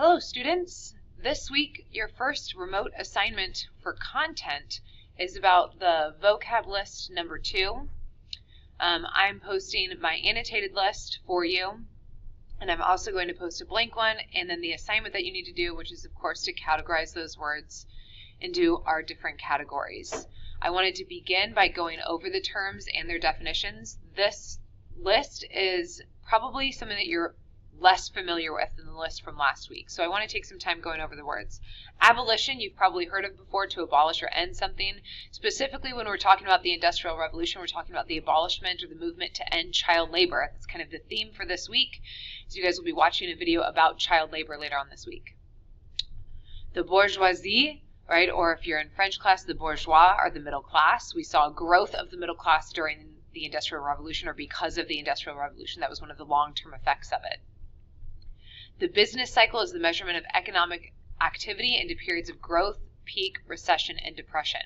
Hello students! This week your first remote assignment for content is about the vocab list number 2. I'm posting my annotated list for you, and I'm also going to post a blank one, and then the assignment that you need to do, which is of course to categorize those words into our different categories. I wanted to begin by going over the terms and their definitions. This list is probably something that you're less familiar with than the list from last week. So I want to take some time going over the words. Abolition, you've probably heard of before, to abolish or end something. Specifically when we're talking about the Industrial Revolution, we're talking about the abolishment or the movement to end child labor. That's kind of the theme for this week. So you guys will be watching a video about child labor later on this week. The bourgeoisie, right, or if you're in French class, the bourgeois are the middle class. We saw growth of the middle class during the Industrial Revolution, or because of the Industrial Revolution. That was one of the long-term effects of it. The business cycle is the measurement of economic activity into periods of growth, peak, recession, and depression.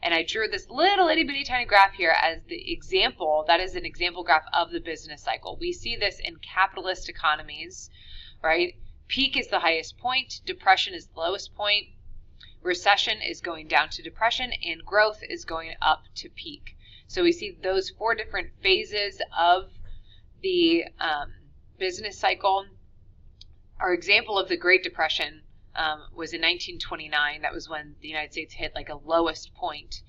And I drew this little itty bitty tiny graph here as the example. That is an example graph of the business cycle. We see this in capitalist economies, right? Peak is the highest point, depression is the lowest point, recession is going down to depression, and growth is going up to peak. So we see those 4 different phases of the business cycle. Our example of the Great Depression was in 1929. That was when the United States hit like a lowest point.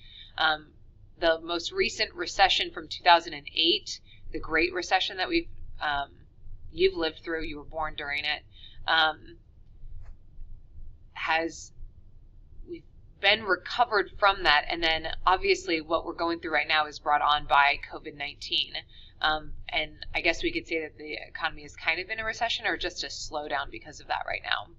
The most recent recession from 2008, the Great Recession that you've lived through, you were born during it, we've been recovered from that, and then obviously what we're going through right now is brought on by COVID-19. And I guess we could say that the economy is kind of in a recession or just a slowdown because of that right now.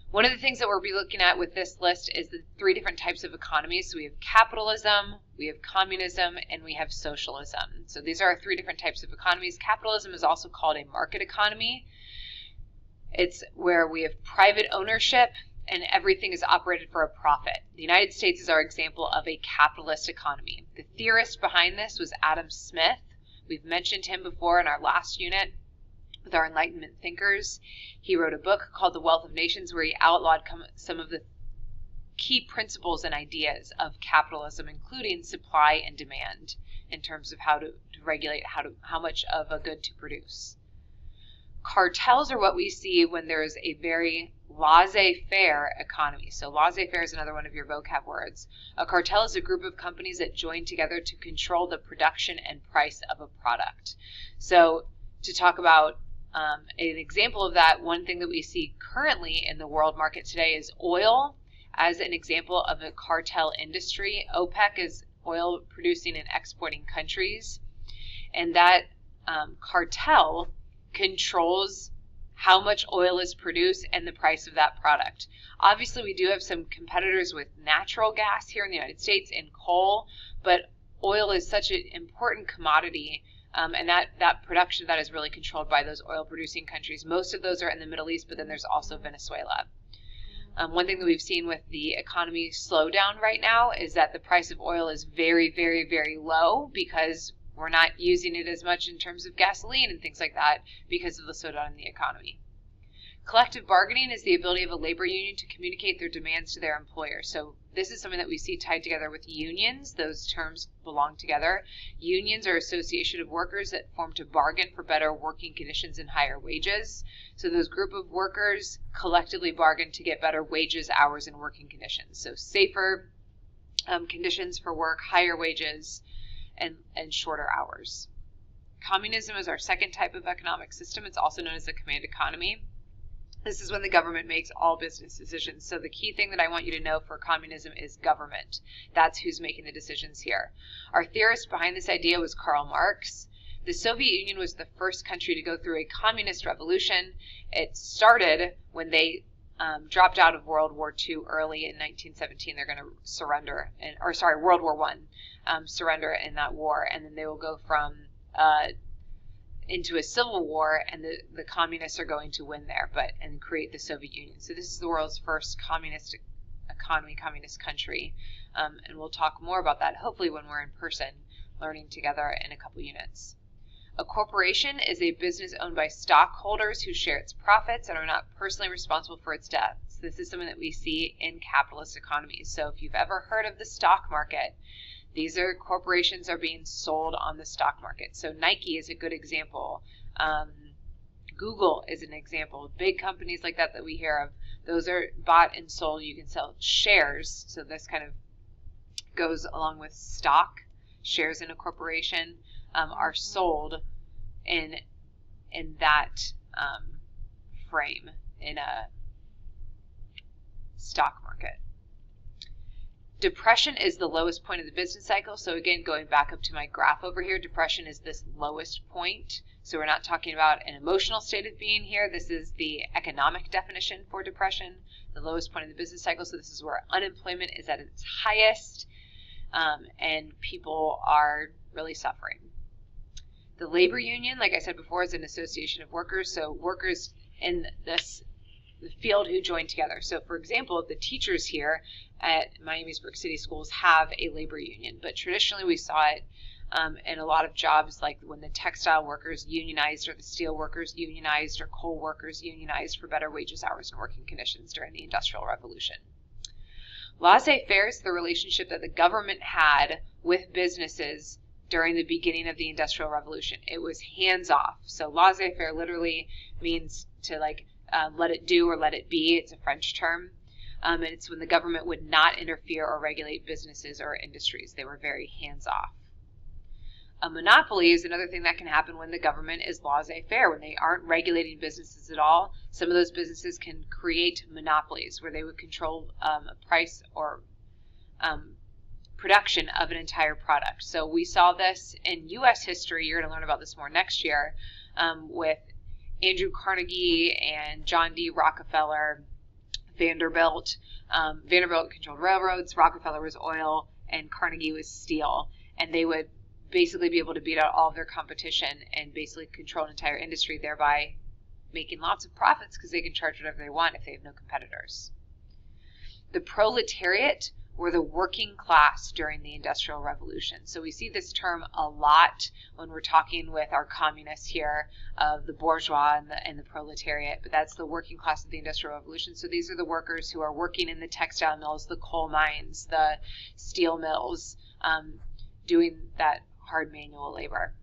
One of the things that we'll be looking at with this list is the 3 different types of economies. So we have capitalism, we have communism, and we have socialism. So these are our 3 different types of economies. Capitalism is also called a market economy. It's where we have private ownership and everything is operated for a profit. The United States is our example of a capitalist economy. The theorist behind this was Adam Smith. We've mentioned him before in our last unit with our Enlightenment thinkers. He wrote a book called The Wealth of Nations where he outlawed some of the key principles and ideas of capitalism, including supply and demand, in terms of how to regulate how much of a good to produce. Cartels are what we see when there is a very laissez-faire economy. So laissez-faire is another one of your vocab words. A cartel is a group of companies that join together to control the production and price of a product. So to talk about an example of that, one thing that we see currently in the world market today is oil as an example of a cartel industry. OPEC is oil producing and exporting countries, and that cartel controls how much oil is produced and the price of that product. Obviously, we do have some competitors with natural gas here in the United States and coal, but oil is such an important commodity, and that production of that is really controlled by those oil-producing countries. Most of those are in the Middle East, but then there's also Venezuela. One thing that we've seen with the economy slowdown right now is that the price of oil is very, very, very low because we're not using it as much in terms of gasoline and things like that because of the slowdown in the economy. Collective bargaining is the ability of a labor union to communicate their demands to their employer. So this is something that we see tied together with unions. Those terms belong together. Unions are association of workers that form to bargain for better working conditions and higher wages. So those group of workers collectively bargain to get better wages, hours, and working conditions. So safer conditions for work, higher wages, and shorter hours. Communism is our second type of economic system. It's also known as a command economy. This is when the government makes all business decisions. So the key thing that I want you to know for communism is government. That's who's making the decisions here. Our theorist behind this idea was Karl Marx. The Soviet Union was the first country to go through a communist revolution. It started when they dropped out of World War II early in 1917. They're going to surrender, World War I, surrender in that war, and then they will go from into a civil war, and the communists are going to win there, and create the Soviet Union. So this is the world's first communist economy, communist country, and we'll talk more about that hopefully when we're in person learning together in a couple units. A corporation is a business owned by stockholders who share its profits and are not personally responsible for its debts. This is something that we see in capitalist economies. So if you've ever heard of the stock market, these are corporations are being sold on the stock market. So Nike is a good example. Google is an example. Big companies like that we hear of, those are bought and sold. You can sell shares. So this kind of goes along with stock. Shares in a corporation are sold in that frame in a stock market. Depression is the lowest point of the business cycle. So again, going back up to my graph over here, depression is this lowest point. So we're not talking about an emotional state of being here. This is the economic definition for depression, the lowest point of the business cycle. So this is where unemployment is at its highest, and people are really suffering. The labor union, like I said before, is an association of workers. So workers in the field who join together. So for example, the teachers here at Miami's Brick City schools have a labor union, but traditionally we saw it in a lot of jobs, like when the textile workers unionized or the steel workers unionized or coal workers unionized for better wages, hours, and working conditions during the Industrial Revolution. Laissez-faire is the relationship that the government had with businesses during the beginning of the Industrial Revolution. It was hands-off. So laissez-faire literally means to let it do or let it be. It's a French term. And it's when the government would not interfere or regulate businesses or industries. They were very hands-off. A monopoly is another thing that can happen when the government is laissez-faire, when they aren't regulating businesses at all. Some of those businesses can create monopolies where they would control a price or production of an entire product. So we saw this in U.S. history. You're going to learn about this more next year with Andrew Carnegie and John D. Rockefeller, Vanderbilt. Vanderbilt controlled railroads, Rockefeller was oil, and Carnegie was steel. And they would basically be able to beat out all of their competition and basically control an entire industry, thereby making lots of profits because they can charge whatever they want if they have no competitors. The proletariat were the working class during the Industrial Revolution. So we see this term a lot when we're talking with our communists here of the bourgeois and the proletariat, but that's the working class of the Industrial Revolution. So these are the workers who are working in the textile mills, the coal mines, the steel mills, doing that hard manual labor.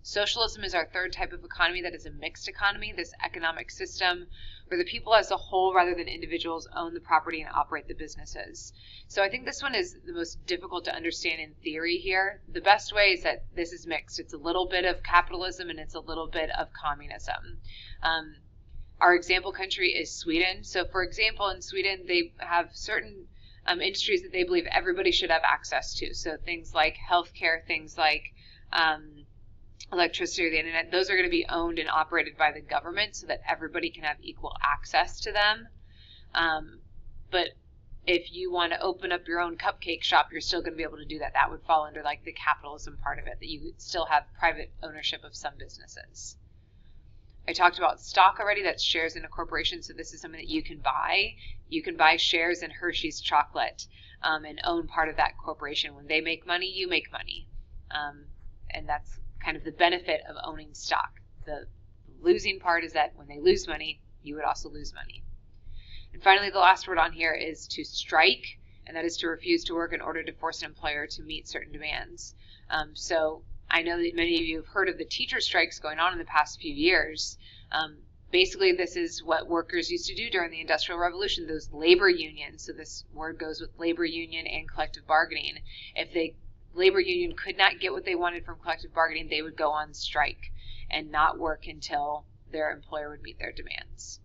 Socialism is our third type of economy that is a mixed economy, this economic system where the people as a whole rather than individuals own the property and operate the businesses. So I think this one is the most difficult to understand in theory here. The best way is that this is mixed. It's a little bit of capitalism and it's a little bit of communism. Our example country is Sweden. So for example, in Sweden, they have certain industries that they believe everybody should have access to. So things like healthcare, things like electricity or the internet, those are going to be owned and operated by the government so that everybody can have equal access to them. But if you want to open up your own cupcake shop, you're still going to be able to do that. That would fall under like the capitalism part of it, that you would still have private ownership of some businesses. I talked about stock already. That's shares in a corporation. So this is something that you can buy. You can buy shares in Hershey's chocolate and own part of that corporation. When they make money, you make money. And that's kind of the benefit of owning stock. The losing part is that when they lose money, you would also lose money. And finally, the last word on here is to strike, and that is to refuse to work in order to force an employer to meet certain demands. So I know that many of you have heard of the teacher strikes going on in the past few years. Basically, this is what workers used to do during the Industrial Revolution, those labor unions. So this word goes with labor union and collective bargaining. If the labor union could not get what they wanted from collective bargaining, they would go on strike and not work until their employer would meet their demands.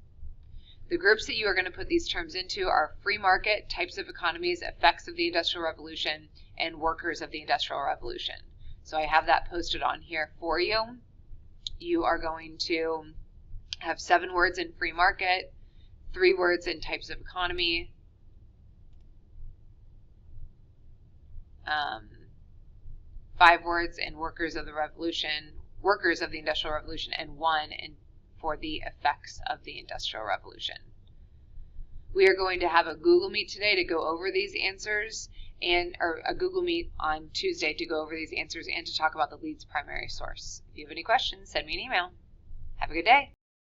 The groups that you are going to put these terms into are free market, types of economies, effects of the Industrial Revolution, and workers of the Industrial Revolution. So I have that posted on here for you. You are going to have 7 words in free market, 3 words in types of economy, 5 words in workers of the revolution, workers of the Industrial Revolution, and 1 for the effects of the Industrial Revolution. We are going to have a Google Meet today to go over these answers, or a Google Meet on Tuesday to go over these answers and to talk about the Leeds primary source. If you have any questions, send me an email. Have a good day.